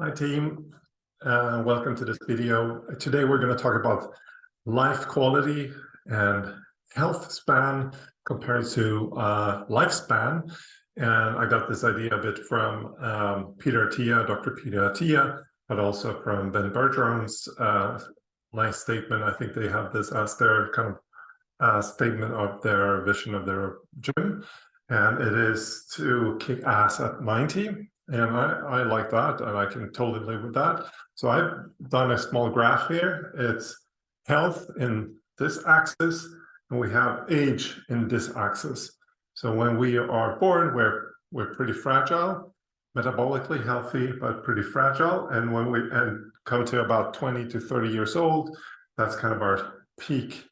Hi team, welcome to this video. Today we're going to talk about life quality and health span compared to lifespan. And I got this idea a bit from Dr. Peter Attia, but also from Ben Bergeron's nice statement. I think they have this as their kind of statement of their vision of their gym. And it is to kick ass at 90. And I like that, and I can totally live with that. So I've done a small graph here. It's health in this axis, and we have age in this axis. So when we are born, we're pretty fragile, metabolically healthy, but pretty fragile. And when we come to about 20 to 30 years old, that's kind of our peak,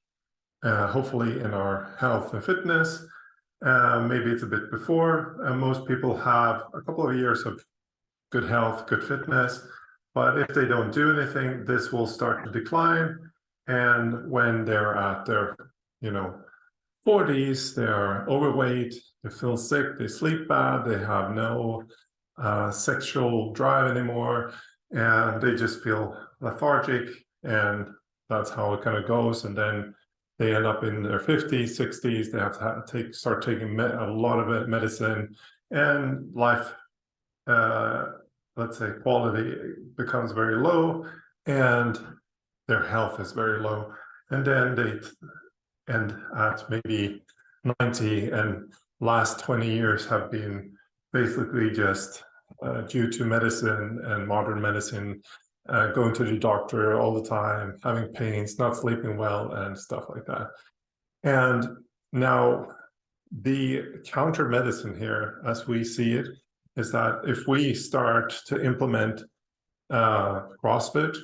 hopefully in our health and fitness. Maybe it's a bit before. Most people have a couple of years of good health, good fitness, but if they don't do anything, this will start to decline. And when they're at their, 40s, they're overweight, they feel sick, they sleep bad, they have no sexual drive anymore, and they just feel lethargic, and that's how it kind of goes. And then they end up in their 50s, 60s. They have to start taking a lot of medicine, and life, let's say, quality becomes very low, and their health is very low. And then they end at maybe 90, and last 20 years have been basically just due to medicine and modern medicine, going to the doctor all the time, having pains, not sleeping well, and stuff like that. And now the counter medicine here, as we see it, is that if we start to implement CrossFit,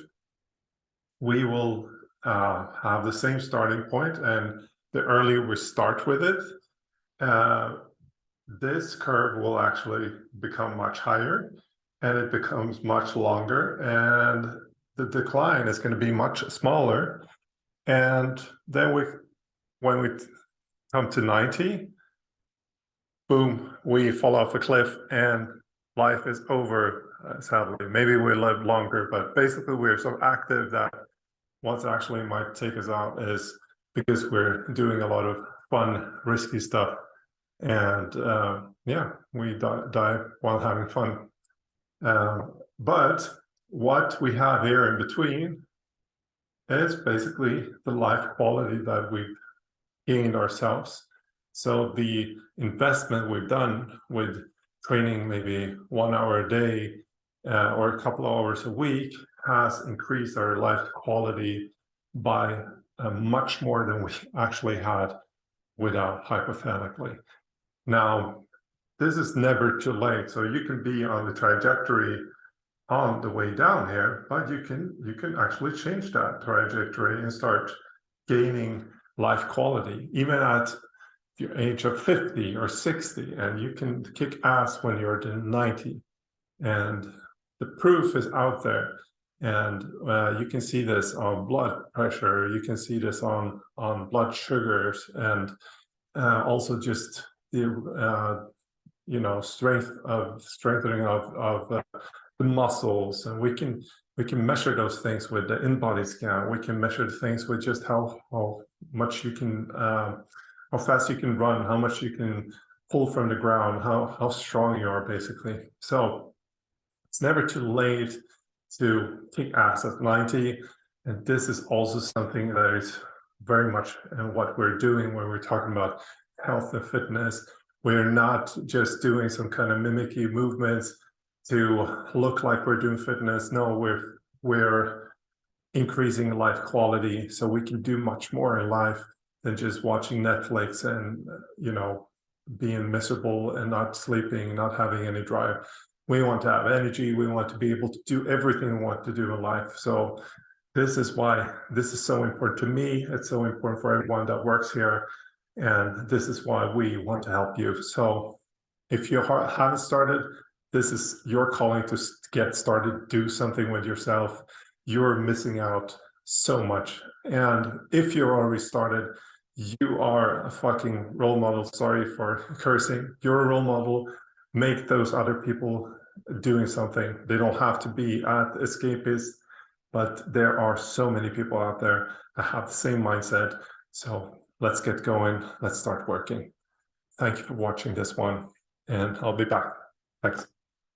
we will have the same starting point, and the earlier we start with it, this curve will actually become much higher, and it becomes much longer, and the decline is going to be much smaller. And then when we come to 90, boom, we fall off a cliff and life is over, sadly. Maybe we live longer, but basically we're so active that what's actually might take us out is because we're doing a lot of fun, risky stuff. And yeah, we die while having fun. But what we have here in between is basically the life quality that we've gained ourselves. So the investment we've done with training maybe 1 hour a day or a couple of hours a week has increased our life quality by much more than we actually had without, hypothetically. Now, this is never too late. So you can be on the trajectory on the way down here, but you can actually change that trajectory and start gaining life quality, even at your age of 50 or 60, and you can kick ass when you're 90. And the proof is out there. And you can see this on blood pressure, you can see this on blood sugars, and also just the strengthening of the muscles. And we can measure those things with the in-body scan. We can measure things with just how much you can, how fast you can run, how much you can pull from the ground, how strong you are, basically. So it's never too late to kick ass at 90. And this is also something that is very much in what we're doing when we're talking about health and fitness. We're not just doing some kind of mimicky movements to look like we're doing fitness. No, we're increasing life quality, so we can do much more in life than just watching Netflix and being miserable and not sleeping, not having any drive. We want to have energy. We want to be able to do everything we want to do in life. So this is why this is so important to me. It's so important for everyone that works here. And this is why we want to help you. So if you haven't started, this is your calling to get started, do something with yourself. You're missing out so much. And if you're already started, you are a fucking role model. Sorry for cursing. You're a role model. Make those other people doing something. They don't have to be at Escapist, but there are so many people out there that have the same mindset. So let's get going. Let's start working. Thank you for watching this one, and I'll be back. Thanks.